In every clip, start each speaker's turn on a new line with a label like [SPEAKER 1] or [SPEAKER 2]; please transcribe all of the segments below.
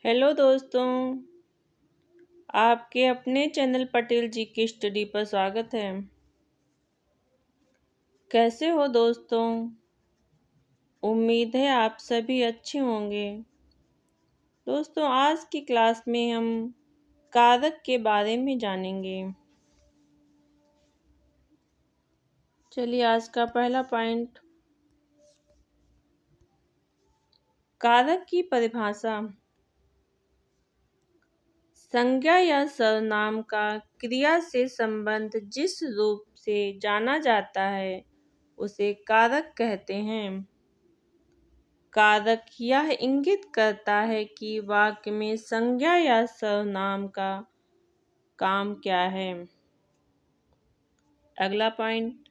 [SPEAKER 1] Hello दोस्तों, आपके अपने चैनल पटेल जी की स्टडी पर स्वागत है। कैसे हो दोस्तों? उम्मीद है आप सभी अच्छे होंगे। दोस्तों, आज की क्लास में हम कारक के बारे में जानेंगे। चलिए, आज का पहला पॉइंट, कारक की परिभाषा। संज्ञा या सर्वनाम का क्रिया से संबंध जिस रूप से जाना जाता है उसे कारक कहते हैं। कारक यह इंगित करता है कि वाक्य में संज्ञा या सर्वनाम का काम क्या है। अगला पॉइंट,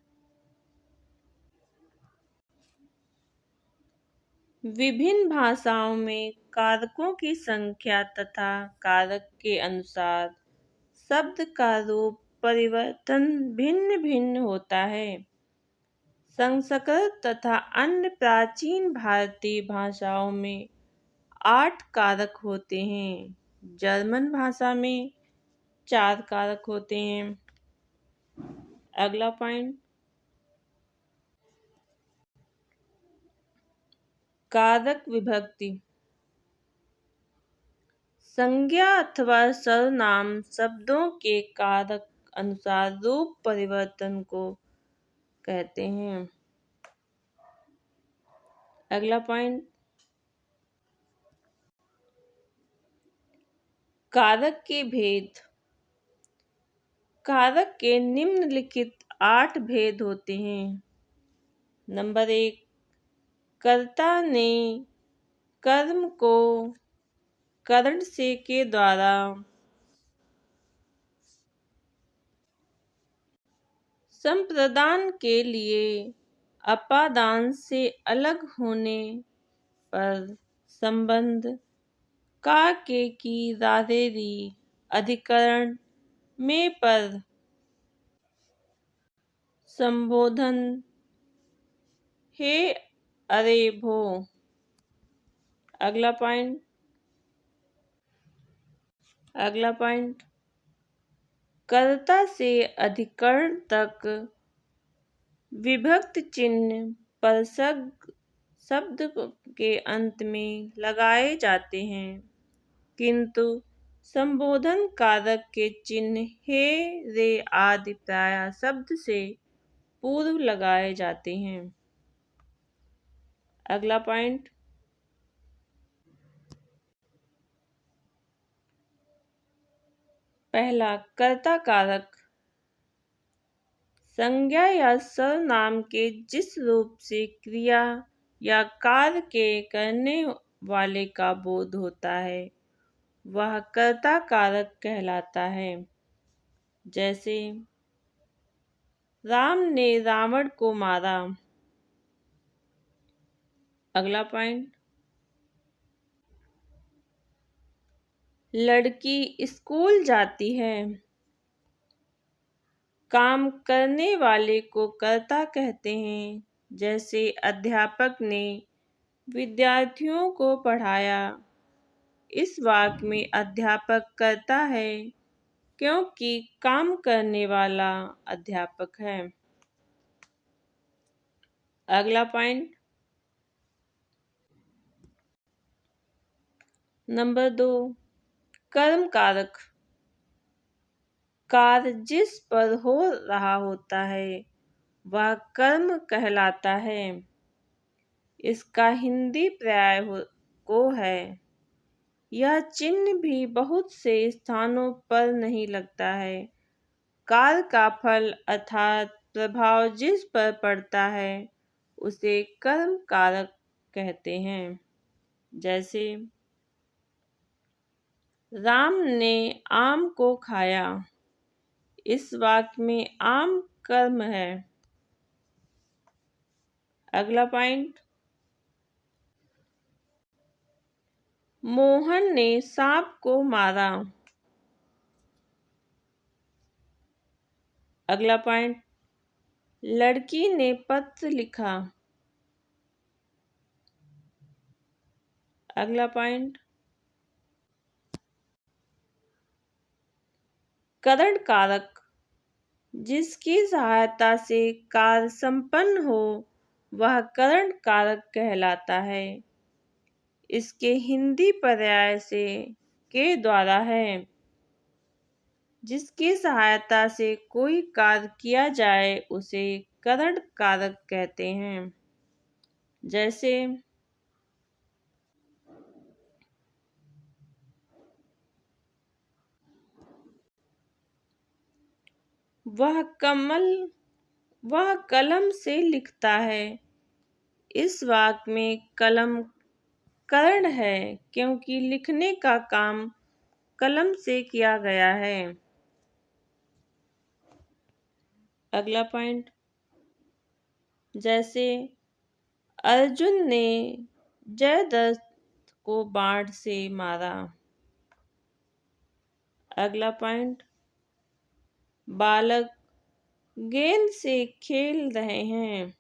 [SPEAKER 1] विभिन्न भाषाओं में कारकों की संख्या तथा कारक के अनुसार शब्द का रूप परिवर्तन भिन्न भिन्न होता है। संस्कृत तथा अन्य प्राचीन भारतीय भाषाओं में 8 कारक होते हैं। जर्मन भाषा में 4 कारक होते हैं। अगला पॉइंट, कारक विभक्ति। संज्ञा अथवा सर्वनाम शब्दों के कारक अनुसार रूप परिवर्तन को कहते हैं। अगला पॉइंट, कारक के भेद। कारक के निम्नलिखित 8 भेद होते हैं। नंबर 1, कर्ता ने कर्म को करण से के द्वारा संप्रदान के लिए अपादान से अलग होने पर संबंध का के की राधेरी अधिकरण में पर संबोधन हे अरे भो। अगला पॉइंट, कर्ता से अधिकरण तक विभक्त चिन्ह परसग शब्द के अंत में लगाए जाते हैं, किंतु संबोधन कारक के चिन्ह हे रे आदि प्रायः शब्द से पूर्व लगाए जाते हैं। अगला पॉइंट, पहला, कर्ता कारक। संज्ञा या सर्वनाम के जिस रूप से क्रिया या कार्य के करने वाले का बोध होता है वह कर्ता कारक कहलाता है। जैसे राम ने रावण को मारा। अगला पॉइंट, लड़की स्कूल जाती है। काम करने वाले को कर्ता कहते हैं। जैसे अध्यापक ने विद्यार्थियों को पढ़ाया। इस वाक्य में अध्यापक कर्ता है क्योंकि काम करने वाला अध्यापक है। अगला पॉइंट, नंबर 2, कर्म कारक। कार्य जिस पर हो रहा होता है वह कर्म कहलाता है। इसका हिंदी पर्याय को है। यह चिन्ह भी बहुत से स्थानों पर नहीं लगता है। कार्य का फल अर्थात प्रभाव जिस पर पड़ता है उसे कर्म कारक कहते हैं। जैसे राम ने आम को खाया। इस वाक्य में आम कर्म है। अगला पॉइंट, मोहन ने सांप को मारा। अगला पॉइंट, लड़की ने पत्र लिखा। अगला पॉइंट, करण कारक जिसकी सहायता से कार्य संपन्न हो वह करण कारक कहलाता है। इसके हिंदी पर्याय से के द्वारा है। जिसकी सहायता से कोई कार्य किया जाए उसे करण कारक कहते हैं। जैसे वह कलम से लिखता है। इस वाक्य में कलम करण है क्योंकि लिखने का काम कलम से किया गया है। अगला पॉइंट, जैसे अर्जुन ने जयद्रथ को बाण से मारा। अगला पॉइंट, बालक गेंद से खेल रहे हैं।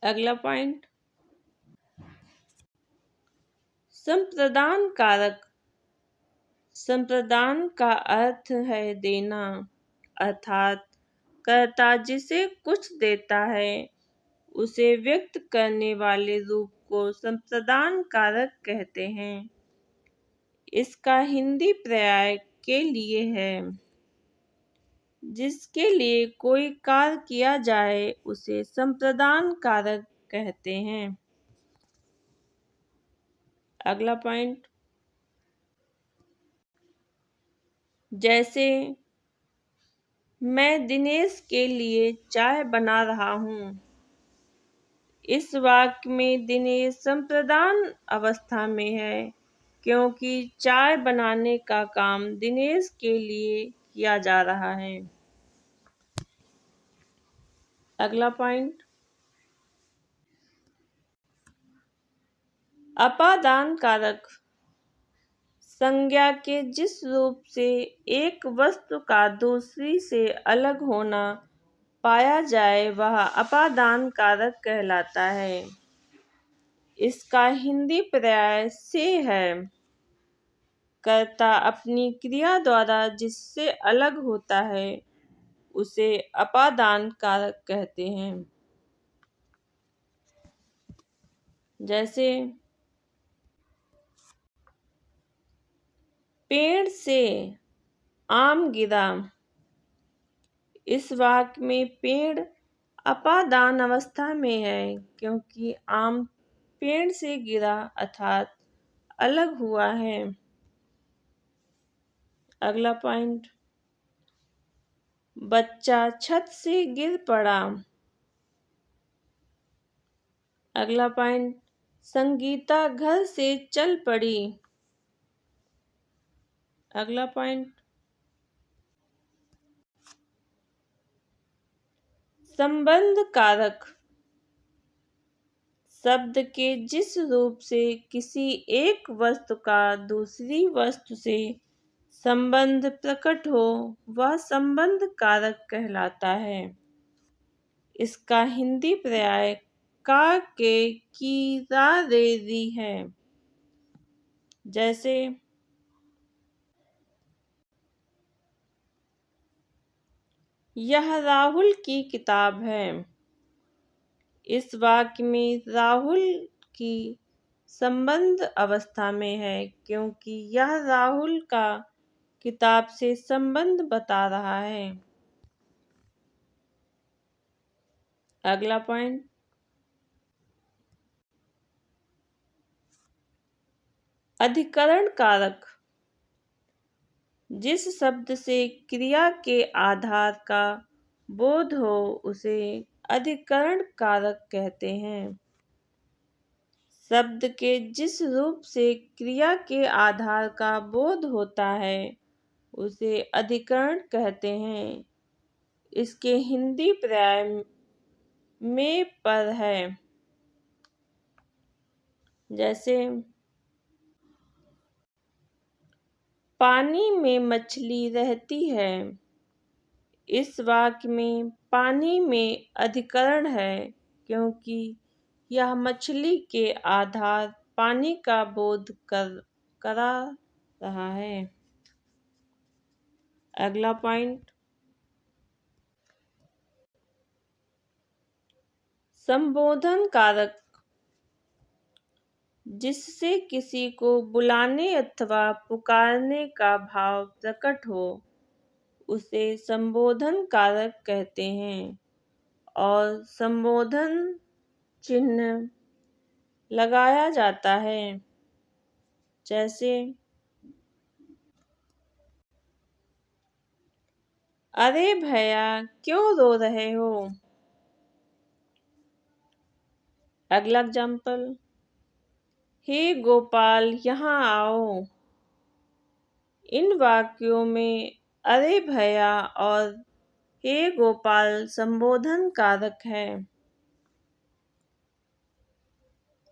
[SPEAKER 1] अगला पॉइंट, संप्रदान कारक। संप्रदान का अर्थ है देना, अर्थात कर्ता जिसे कुछ देता है उसे व्यक्त करने वाले रूप को संप्रदान कारक कहते हैं। इसका हिंदी पर्याय के लिए है। जिसके लिए कोई कार्य किया जाए उसे संप्रदान कारक कहते हैं। अगला पॉइंट, जैसे मैं दिनेश के लिए चाय बना रहा हूँ। इस वाक्य में दिनेश संप्रदान अवस्था में है क्योंकि चाय बनाने का काम दिनेश के लिए किया जा रहा है। अगला पॉइंट, अपादान कारक। संज्ञा के जिस रूप से एक वस्तु का दूसरी से अलग होना पाया जाए वह अपादान कारक कहलाता है। इसका हिंदी पर्याय से है। कर्ता अपनी क्रिया द्वारा जिससे अलग होता है उसे अपादान कारक कहते हैं। जैसे पेड़ से आम गिरा। इस वाक्य में पेड़ अपादान अवस्था में है क्योंकि आम पेड़ से गिरा अर्थात अलग हुआ है। अगला पॉइंट, बच्चा छत से गिर पड़ा। अगला पॉइंट, संगीता घर से चल पड़ी। अगला पॉइंट, संबंध कारक। शब्द के जिस रूप से किसी एक वस्तु का दूसरी वस्तु से संबंध प्रकट हो वह संबंध कारक कहलाता है। इसका हिंदी पर्याय का के की रा रे री है। जैसे यह राहुल की किताब है। इस वाक्य में राहुल की संबंध अवस्था में है क्योंकि यह राहुल का किताब से संबंध बता रहा है। अगला पॉइंट, अधिकरण कारक। जिस शब्द से क्रिया के आधार का बोध हो उसे अधिकरण कारक कहते हैं। शब्द के जिस रूप से क्रिया के आधार का बोध होता है उसे अधिकरण कहते हैं। इसके हिंदी पर्याय में पर है। जैसे पानी में मछली रहती है। इस वाक्य में पानी में अधिकरण है क्योंकि यह मछली के आधार पानी का बोध करा रहा है। अगला पॉइंट, संबोधन कारक जिससे किसी को बुलाने अथवा पुकारने का भाव प्रकट हो उसे संबोधन कारक कहते हैं और संबोधन चिन्ह लगाया जाता है। जैसे अरे भैया क्यों रो रहे हो। अगला एग्जाम्पल, हे गोपाल यहाँ आओ। इन वाक्यों में अरे भैया और हे गोपाल संबोधन कारक है।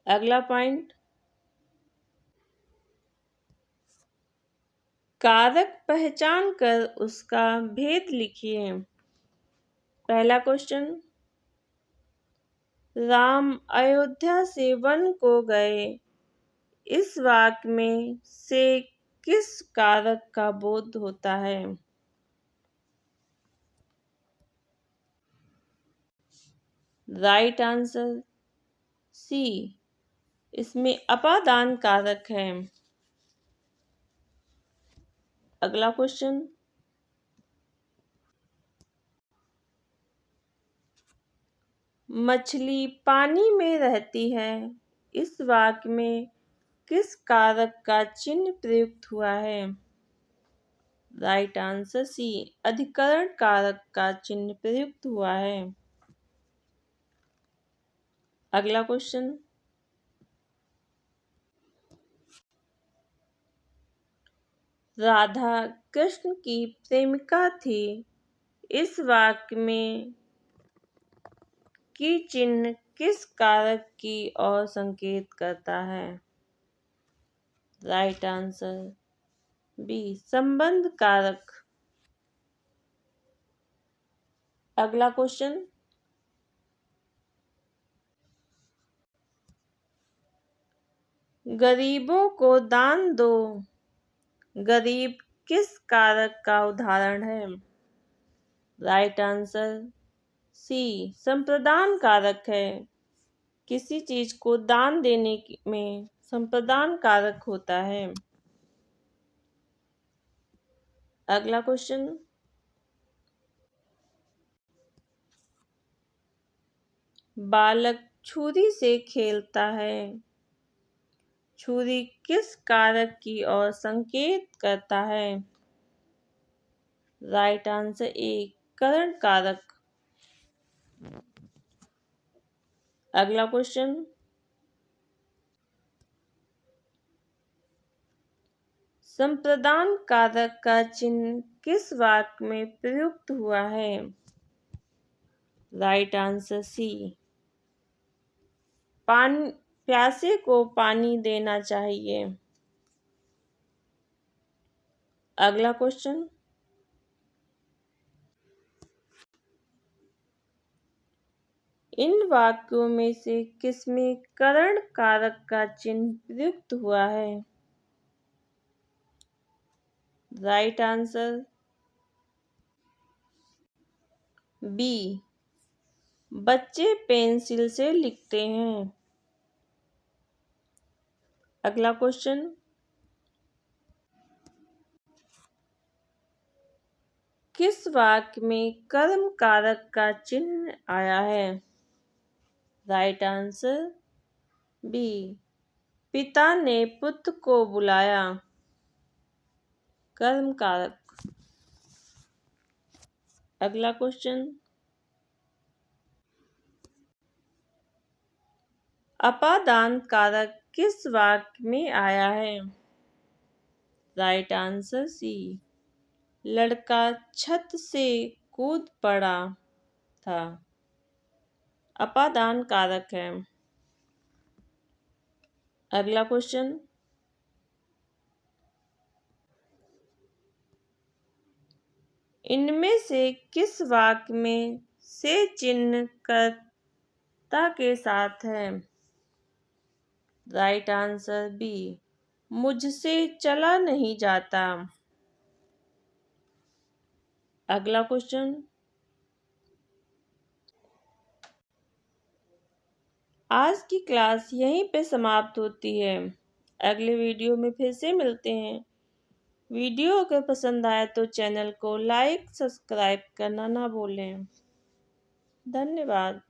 [SPEAKER 1] अगला पॉइंट, कारक पहचान कर उसका भेद लिखिए। पहला क्वेश्चन, राम अयोध्या से वन को गए। इस वाक्य में से किस कारक का बोध होता है। राइट आंसर सी, इसमें अपादान कारक है। अगला क्वेश्चन, मछली पानी में रहती है। इस वाक्य में किस कारक का चिन्ह प्रयुक्त हुआ है। राइट आंसर सी, अधिकरण कारक का चिन्ह प्रयुक्त हुआ है। अगला क्वेश्चन, राधा कृष्ण की प्रेमिका थी। इस वाक्य में की चिन्ह किस कारक की ओर संकेत करता है। राइट आंसर बी, संबंध कारक। अगला क्वेश्चन, गरीबों को दान दो। गरीब किस कारक का उदाहरण है। राइट आंसर सी, संप्रदान कारक है। किसी चीज को दान देने में संप्रदान कारक होता है। अगला क्वेश्चन, बालक छुरी से खेलता है। छुरी किस कारक की ओर संकेत करता है। राइट आंसर ए, करण कारक। अगला क्वेश्चन, संप्रदान कारक का चिन्ह किस वाक्य में प्रयुक्त हुआ है। राइट आंसर सी, पानी प्यासे को पानी देना चाहिए। अगला क्वेश्चन, इन वाक्यों में से किसमें करण कारक का चिन्ह प्रयुक्त हुआ है। राइट आंसर बी, बच्चे पेंसिल से लिखते हैं। अगला क्वेश्चन, किस वाक्य में कर्म कारक का चिन्ह आया है। राइट आंसर बी, पिता ने पुत्र को बुलाया। कर्म कारक। अगला क्वेश्चन, अपादान कारक किस वाक्य में आया है। राइट आंसर सी, लड़का छत से कूद पड़ा था। अपादान कारक है। अगला क्वेश्चन, इनमें से किस वाक्य में से चिन्ह कर्ता के साथ है। राइट आंसर बी, मुझसे चला नहीं जाता। अगला क्वेश्चन, आज की क्लास यहीं पे समाप्त होती है। अगले वीडियो में फिर से मिलते हैं। वीडियो अगर पसंद आए तो चैनल को लाइक सब्सक्राइब करना ना भूलें। धन्यवाद।